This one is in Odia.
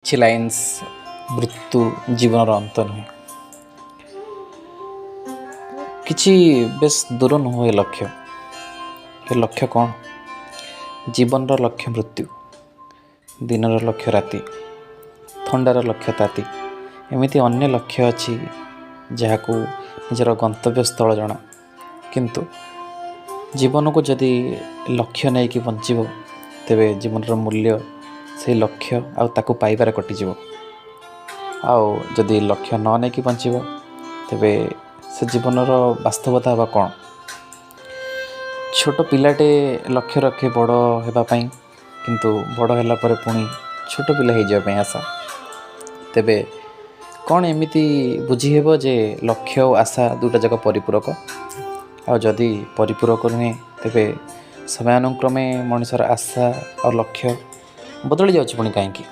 କିଛି ଲାଇନ୍ସ ମୃତ୍ୟୁ ଜୀବନର ଅନ୍ତ ନୁହେଁ। କିଛି ବେଶ ଦୂର ନୁହେଁ ଏ ଲକ୍ଷ୍ୟ। ଏ ଲକ୍ଷ୍ୟ କ'ଣ? ଜୀବନର ଲକ୍ଷ୍ୟ ମୃତ୍ୟୁ, ଦିନର ଲକ୍ଷ୍ୟ ରାତି, ଥଣ୍ଡାର ଲକ୍ଷ୍ୟ ତାତି। ଏମିତି ଅନ୍ୟ ଲକ୍ଷ୍ୟ ଅଛି ଯାହାକୁ ନିଜର ଗନ୍ତବ୍ୟସ୍ଥଳ ଜଣା। କିନ୍ତୁ ଜୀବନକୁ ଯଦି ଲକ୍ଷ୍ୟ ନେଇକି ବଞ୍ଚିବ, ତେବେ ଜୀବନର ମୂଲ୍ୟ ସେହି ଲକ୍ଷ୍ୟ ଆଉ ତାକୁ ପାଇବାରେ କଟିଯିବ। ଆଉ ଯଦି ଲକ୍ଷ୍ୟ ନ ନେଇକି ବଞ୍ଚିବ, ତେବେ ସେ ଜୀବନର ବାସ୍ତବତା ହେବା କ'ଣ? ଛୋଟ ପିଲାଟେ ଲକ୍ଷ୍ୟ ରଖେ ବଡ଼ ହେବା ପାଇଁ, କିନ୍ତୁ ବଡ଼ ହେଲା ପରେ ପୁଣି ଛୋଟ ପିଲା ହେଇଯିବା ପାଇଁ ଆଶା। ତେବେ କ'ଣ ଏମିତି ବୁଝି ହେବ ଯେ ଲକ୍ଷ୍ୟ ଆଉ ଆଶା ଦୁଇଟା ଯାକ ପରିପୂରକ? ଆଉ ଯଦି ପରିପୂରକ ନୁହେଁ, ତେବେ ସମୟାନୁକ୍ରମେ ମଣିଷର ଆଶା ଆଉ ଲକ୍ଷ୍ୟ ବଦଳି ଯାଉଛି ପୁଣି କାହିଁକି?